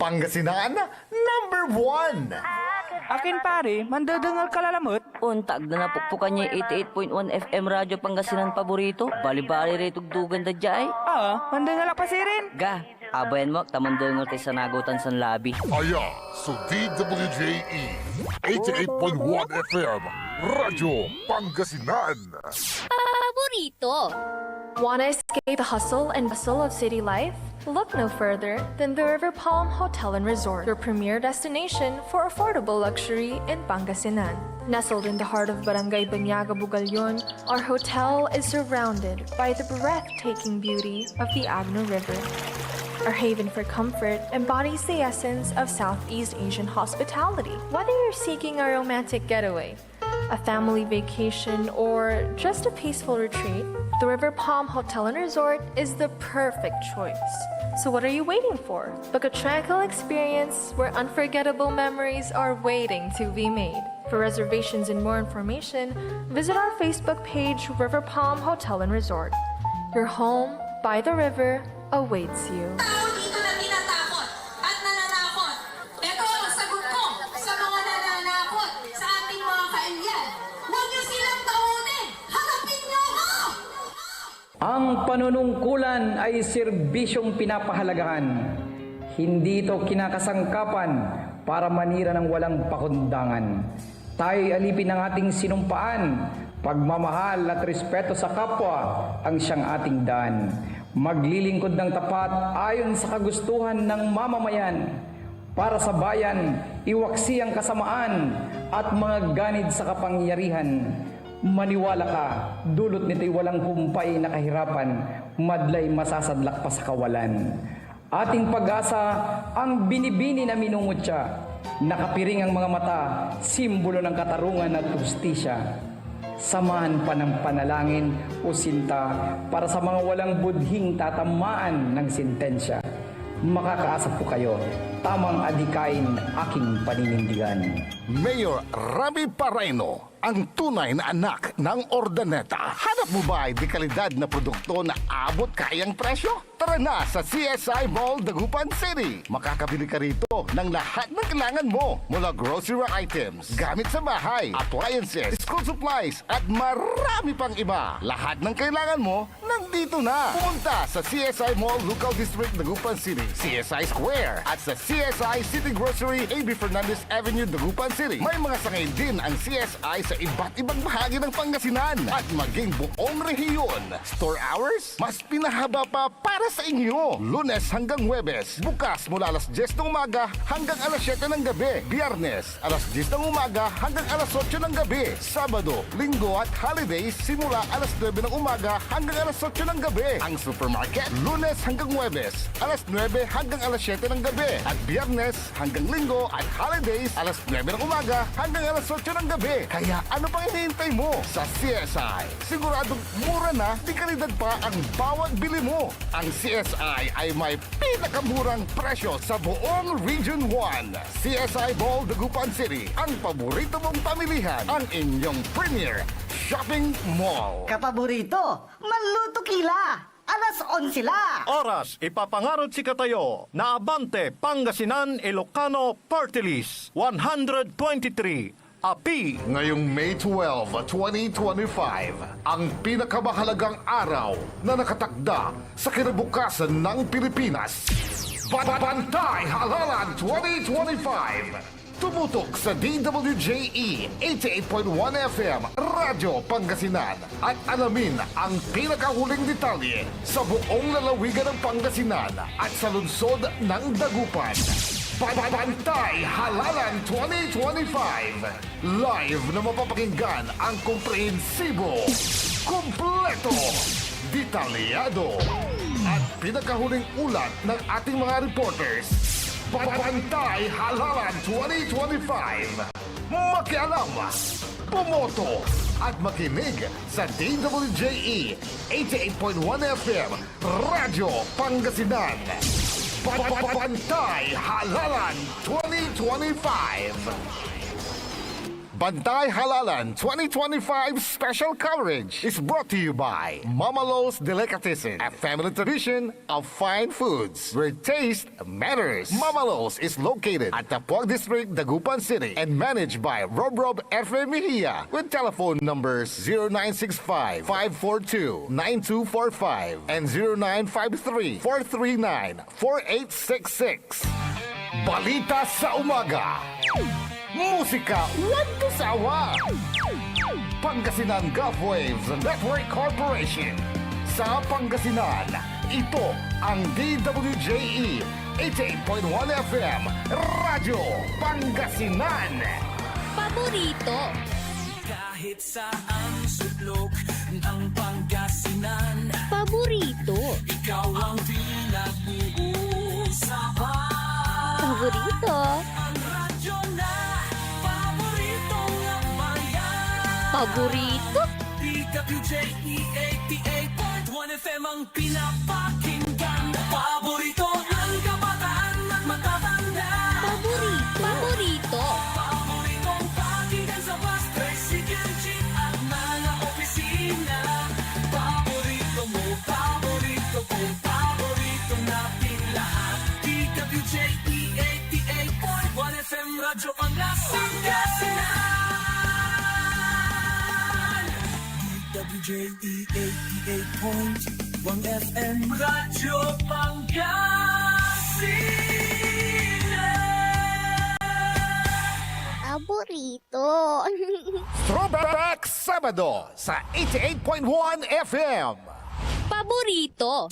Pangasinan, #1. Akin pare, mandadangal ka lalamot. Untag na napukpukan niya 88.1 FM Radyo Pangasinan paborito. Bali-bali rito dugan da jay. Mandangal pa si rin. Ga, abayan mo, tamandangal tayo sa nagutan sa labi. Aya, so DWJE 88.1 FM Radyo Pangasinan. Paborito. Want to escape the hustle and bustle of city life? Look no further than the River Palm Hotel and Resort, your premier destination for affordable luxury in Pangasinan. Nestled in the heart of Barangay Banyaga, Bugalyon, our hotel is surrounded by the breathtaking beauty of the Agno River. Our haven for comfort embodies the essence of Southeast Asian hospitality. Whether you're seeking a romantic getaway, a family vacation, or just a peaceful retreat, the River Palm Hotel and Resort is the perfect choice. So what are you waiting for? Book a tranquil experience where unforgettable memories are waiting to be made. For reservations and more information, visit our Facebook page, River Palm Hotel and Resort. Your home by the river awaits you. Tao dito na tinatakot at nananakot. Ito ang sagot ko sa mga nananakot sa ating mga kailyan. Huwag niyo silang taonin! Harapin niyo ako! Ang panunungkulan ay serbisyong pinapahalagahan. Hindi ito kinakasangkapan para manira ng walang pakundangan. Tayo'y alipin ng ating sinumpaan. Pagmamahal at respeto sa kapwa ang siyang ating daan. Maglilingkod ng tapat ayon sa kagustuhan ng mamamayan. Para sa bayan, iwaksi ang kasamaan at mga ganid sa kapangyarihan. Maniwala ka, dulot nito'y walang humpay na kahirapan, madlay masasadlak pa sa kawalan. Ating pag-asa ang binibini na minungutya, nakapiring ang mga mata, simbolo ng katarungan at hustisya. Samahan pa ng panalangin o sinta para sa mga walang budhing tatamaan ng sentensya. Makakaasa po kayo, tamang adikain aking paninindigan. Mayor Rami Pareno, ang tunay na anak ng Ordaneta. Hanap mo ba ay dekalidad na produkto na abot kayang presyo? Tara na sa CSI Mall, Dagupan City. Makakabili ka rito ng lahat ng kailangan mo mula grocery items, gamit sa bahay, appliances, school supplies, at marami pang iba. Lahat ng kailangan mo, nandito na. Pumunta sa CSI Mall, Local District, Dagupan City, CSI Square, at sa CSI City Grocery, A.B. Fernandez Avenue, Dagupan City. May mga sangay din ang CSI sa iba't ibang bahagi ng Pangasinan at maging buong rehiyon. Store hours, mas pinahaba pa para sa inyo. Lunes hanggang Huwebes, bukas mula alas 10 ng umaga hanggang alas 7 ng gabi. Biyernes, alas 10 ng umaga hanggang alas 8 ng gabi. Sabado, Linggo at holidays, simula alas 9 ng umaga hanggang alas 8 ng gabi. Ang supermarket, Lunes hanggang Huwebes, alas 9 hanggang alas 7 ng gabi. At Biyernes hanggang Linggo at holidays, alas 9 ng umaga hanggang alas 8 ng gabi. Kaya ano pang hinihintay mo? Sa CSI, siguradong mura na, di kalidad pa ang bawat bili mo. Ang CSI ay may pinakamurang presyo sa buong Region 1. CSI Mall, Dagupan City, ang paborito mong pamilihan, ang inyong premier shopping mall. Kapaborito, Manluto Kila! Alas 11 la! Oras, ipapangarot si Katayo na Abante, Pangasinan, Ilocano, Party List 123. Api. Ngayong May 12, 2025, ang pinakamahalagang araw na nakatakda sa kinabukasan ng Pilipinas. Bantay Halalan 2025! Tumutok sa DWJE 88.1 FM Radyo Pangasinan at alamin ang pinakahuling detalye sa buong lalawigan ng Pangasinan at sa lungsod ng Dagupan. Bantay Halalan 2025. Live na mapapakinggan ang komprehensibo, kumpleto, detalyado at pinakahuling ulat ng ating mga reporters. Bantay Halalan 2025. Makialam, pumoto at makinig sa DWJE 88.1 FM Radyo Pangasinan. Bantay Halalan 2025. Bantay Halalan 2025 special coverage is brought to you by Mama Lo's Delicatessen, a family tradition of fine foods where taste matters. Mama Lo's is located at Tapuag District, Dagupan City and managed by Rob F. Mejia with telephone numbers 0965-542-9245 and 0953-439-4866. Balita sa umaga. Musika walang sawa. Pangasinan Gulf Waves Network Corporation. Sa Pangasinan, ito ang DWJE 88.1 FM Radyo Pangasinan. Paborito. Kahit saan sulok ng Pangasinan, Paborito. ikaw ang pinag-uusapan. Paborito. Ang radyo na paborito ng bayan. Paborito. DWJE 88.1 FM ang pinapakinggan. Paborito ng kabataan at matatanda. Paborito. Paborito. Paboritong pakinggan sa bus, tricycle, jeep at mga opisina. Paborito mo, paborito ko, paborito natin lahat. DWJE 88.1 FM Radyo ang Pangasinan. DWJE 88.1 FM Radyo Pangasinan. Paborito. Throwback Sabado sa 88.1 FM. Paborito.